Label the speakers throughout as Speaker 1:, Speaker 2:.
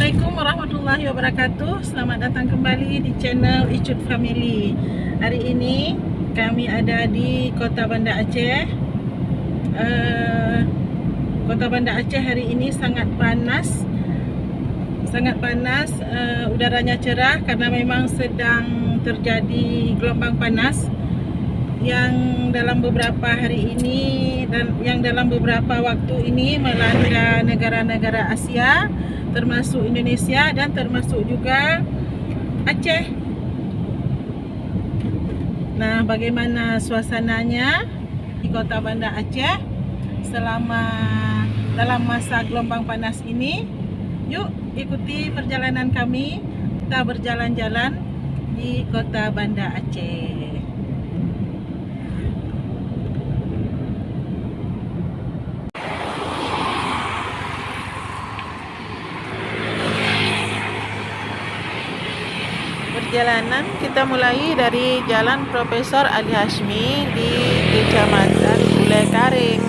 Speaker 1: Assalamualaikum warahmatullahi wabarakatuh. Selamat datang kembali di channel Icut Family. Hari ini kami ada di Kota Banda Aceh. Kota Banda Aceh hari ini sangat panas. Udaranya cerah karena memang sedang terjadi gelombang panas yang dalam beberapa hari ini dan yang dalam beberapa waktu ini melanda negara-negara Asia, termasuk Indonesia dan termasuk juga Aceh. Nah, bagaimana suasananya di Kota Banda Aceh dalam masa gelombang panas ini? Yuk ikuti perjalanan kami. Kita berjalan-jalan di Kota Banda Aceh. Perjalanan kita mulai dari Jalan Profesor Ali Hashmi di Kecamatan Bulai Karing.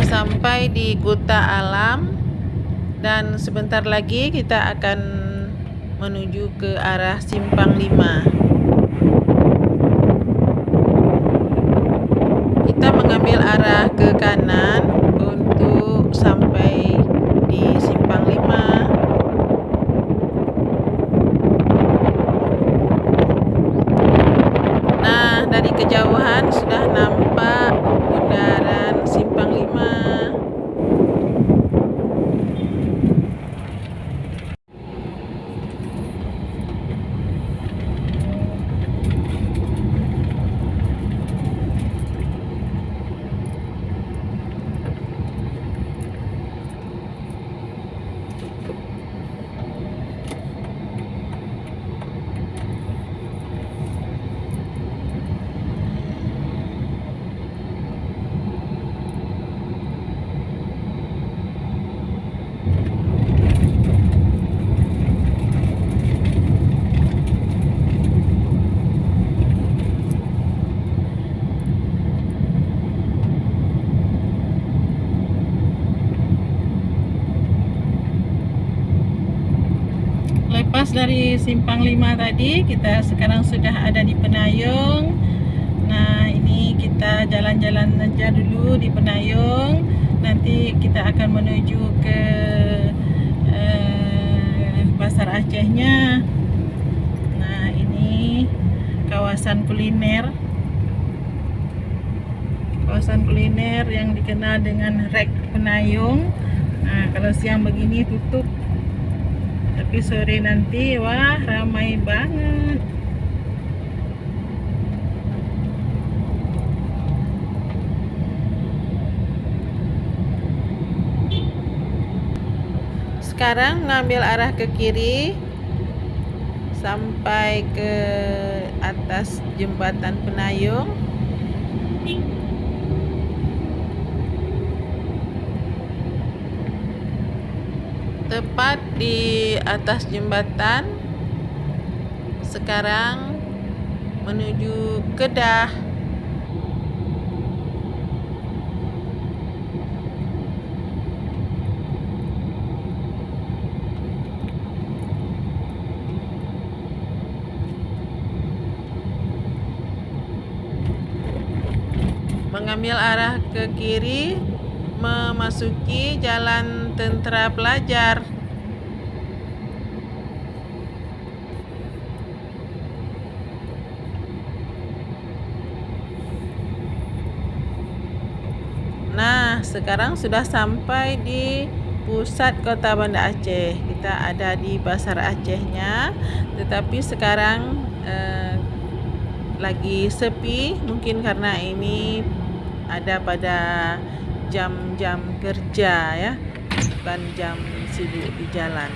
Speaker 1: Sampai di Kuta Alam dan sebentar lagi kita akan menuju ke arah Simpang 5. Kita mengambil arah ke kanan untuk sampai di Simpang 5. Nah, dari kejauhan sudah nampak bundaran Simpang 5. Lepas dari Simpang 5 tadi, kita sekarang sudah ada di Penayung. Nah, ini kita jalan-jalan aja dulu di Penayung. Nanti kita akan menuju ke Pasar Acehnya. Nah, ini kawasan kuliner. Kawasan kuliner yang dikenal dengan Rek Penayung. Nah, kalau siang begini tutup. Tapi sore nanti wah ramai banget. sekarang mengambil arah ke kiri sampai ke atas jembatan Penayung. Tepat di atas jembatan, sekarang menuju Kedah. Mengambil arah ke kiri, memasuki Jalan Tentera Pelajar. Nah, sekarang sudah sampai di pusat kota Banda Aceh. Kita ada di Pasar Acehnya, tetapi sekarang lagi sepi, mungkin karena ini ada pada jam-jam kerja ya, bukan jam sibuk di jalan.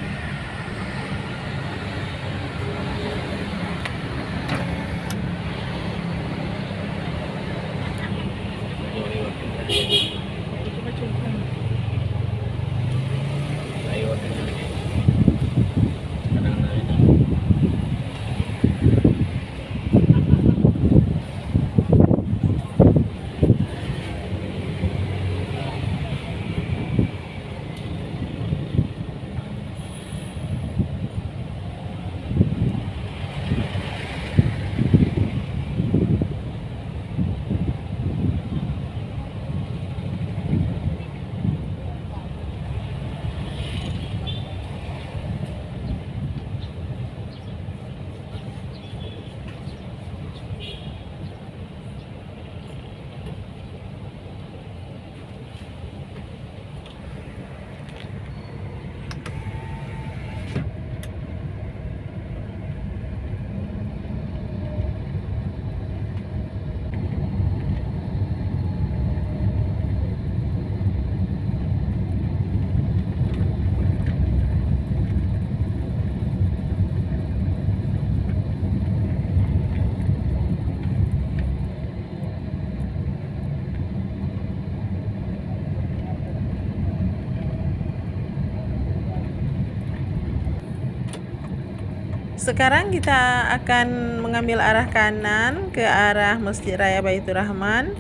Speaker 1: Sekarang kita akan mengambil arah kanan ke arah Masjid Raya Baitur Rahman,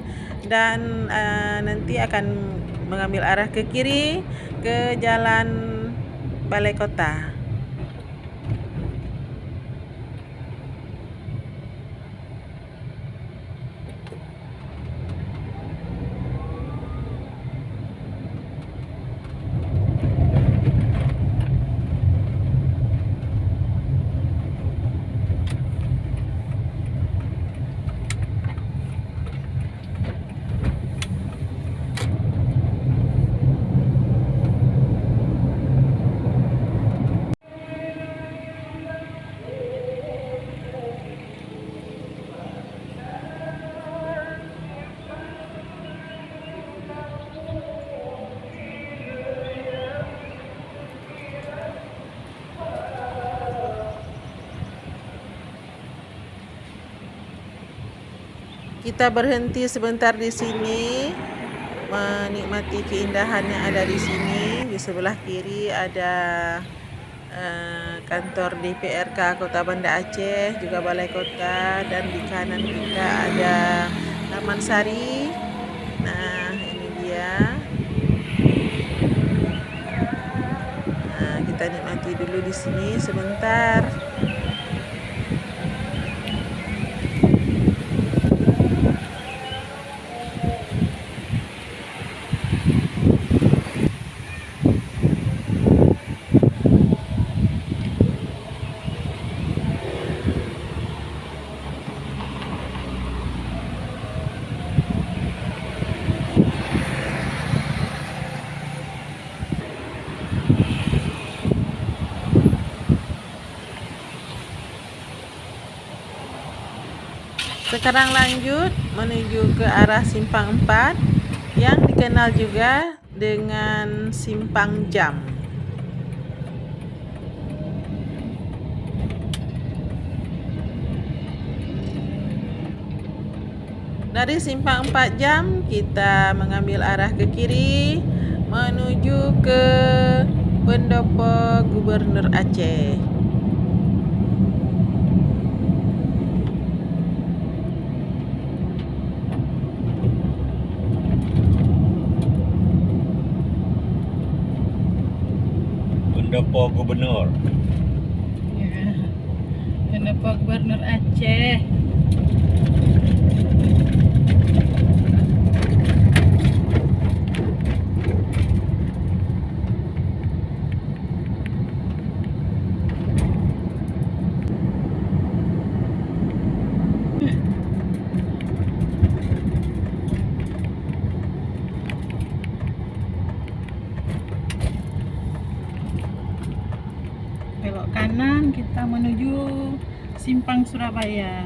Speaker 1: dan nanti akan mengambil arah ke kiri ke Jalan Balai Kota. Kita berhenti sebentar di sini, menikmati keindahan yang ada di sini. Di sebelah kiri ada kantor DPRK Kota Banda Aceh, juga Balai Kota, dan di kanan kita ada Taman Sari. Nah, ini dia. Nah, kita nikmati dulu di sini sebentar. Sekarang lanjut menuju ke arah Simpang 4 yang dikenal juga dengan Simpang Jam. Dari simpang 4 jam kita mengambil arah ke kiri menuju ke Pendopo Gubernur Aceh.
Speaker 2: Pendopo Gubernur.
Speaker 1: Ya, Pendopo Gubernur Aceh. Belok kanan kita menuju Simpang Surabaya.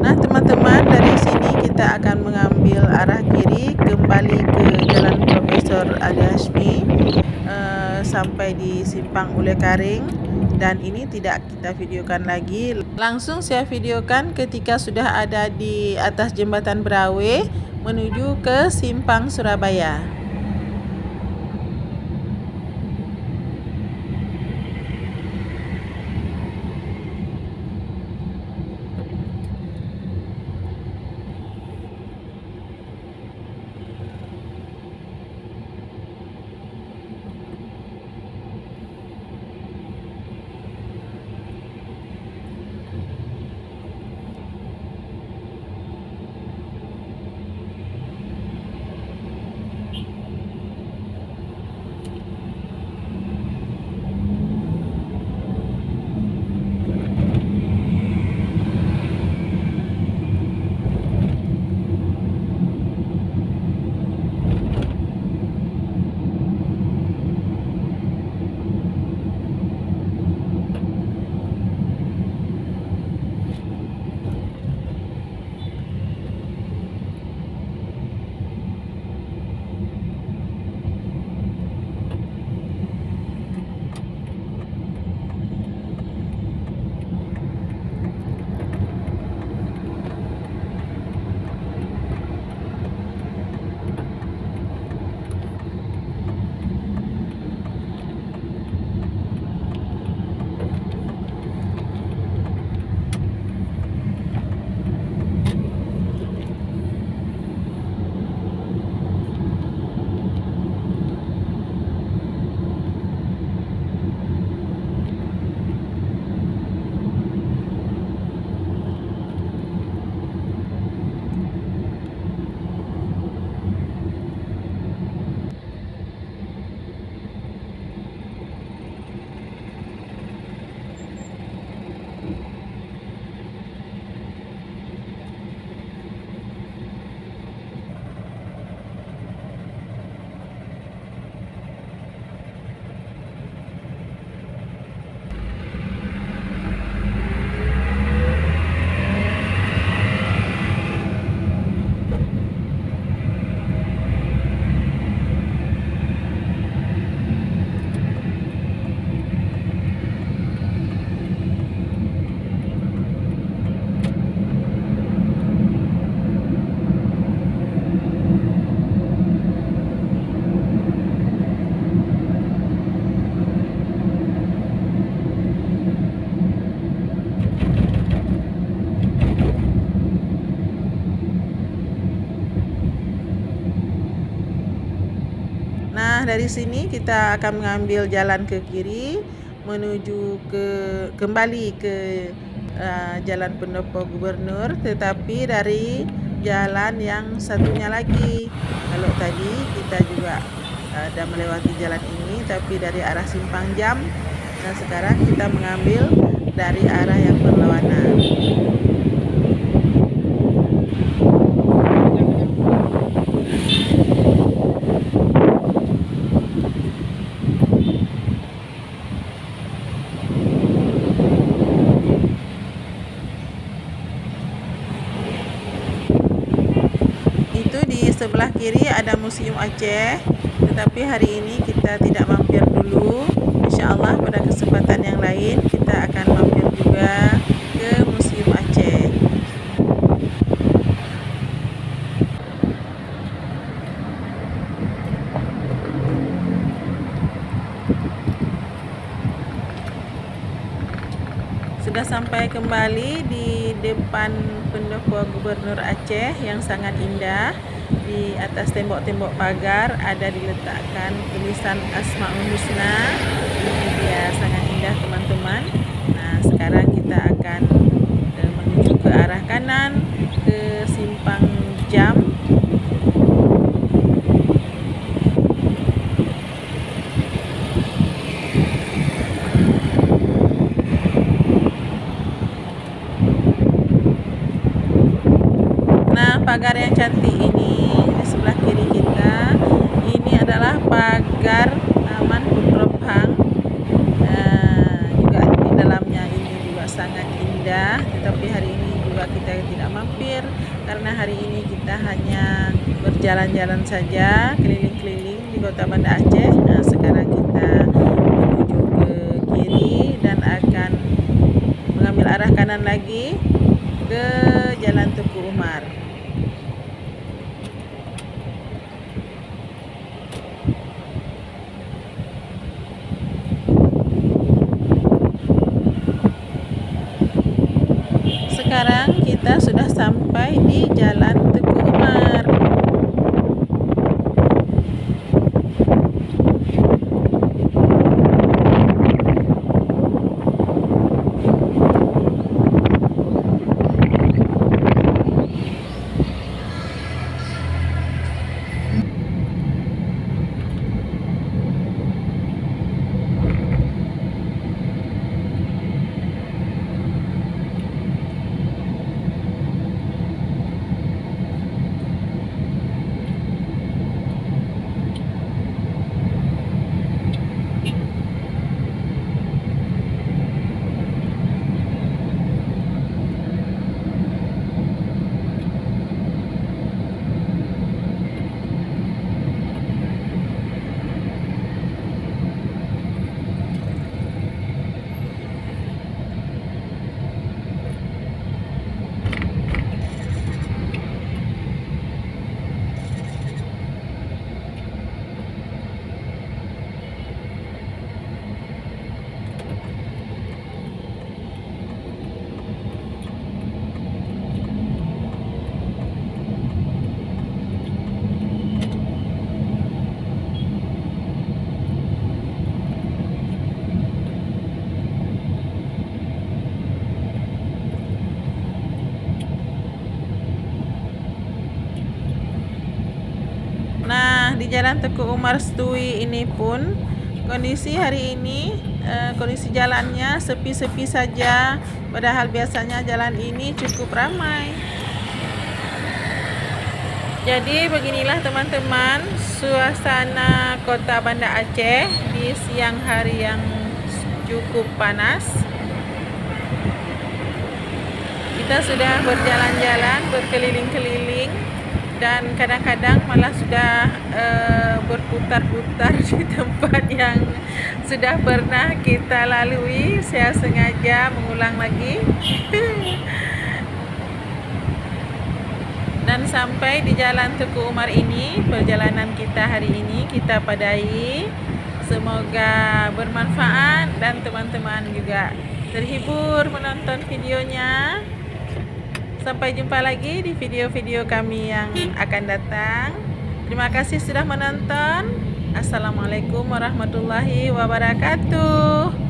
Speaker 1: Nah teman-teman, dari sini kita akan mengambil arah kiri kembali ke Jalan Profesor Ali Hashmi sampai di Simpang Ule Karing. Dan ini tidak kita videokan lagi, langsung saya videokan ketika sudah ada di atas jembatan Berawe menuju ke Simpang Surabaya. dari sini kita akan mengambil jalan ke kiri menuju kembali ke Jalan Pendopo Gubernur, tetapi dari jalan yang satunya lagi. Kalau tadi kita juga ada melewati jalan ini tapi dari arah Simpang Jam. Nah, sekarang kita mengambil dari arah yang berlawanan. Itu di sebelah kiri ada Museum Aceh, tetapi hari ini kita tidak mampir dulu. Insya Allah pada kesempatan yang lain kita akan mampir juga ke Museum Aceh. Sudah sampai kembali di depan Pendopo Gubernur Aceh yang sangat indah. Di atas tembok-tembok pagar ada diletakkan tulisan Asmaul Husna. Ini dia, sangat indah teman-teman. Nah, sekarang kita akan menuju ke arah kanan ke Simpang Jam. Pagar yang cantik ini di sebelah kiri kita, ini adalah pagar Taman Putra Pahang. Juga di dalamnya ini juga sangat indah, tetapi hari ini juga kita tidak mampir karena hari ini kita hanya berjalan-jalan saja keliling-keliling di Kota Banda Aceh. Nah, sekarang kita menuju ke kiri dan akan mengambil arah kanan lagi ke Jalan Tuku Umar. Sekarang kita sudah sampai di Jalan Tuku Umar. Nah, di Jalan Teguh Umar Setui ini pun kondisi hari ini, kondisi jalannya sepi-sepi saja, padahal biasanya jalan ini cukup ramai. Jadi beginilah teman-teman suasana Kota Banda Aceh di siang hari yang cukup panas. Kita sudah berjalan-jalan, berkeliling-keliling, dan kadang-kadang malah sudah berputar-putar di tempat yang sudah pernah kita lalui. Saya sengaja mengulang lagi. Dan sampai di Jalan Tuku Umar ini, perjalanan kita hari ini kita padai. Semoga bermanfaat dan teman-teman juga terhibur menonton videonya. Sampai jumpa lagi di video-video kami yang akan datang. Terima kasih sudah menonton. Assalamualaikum warahmatullahi wabarakatuh.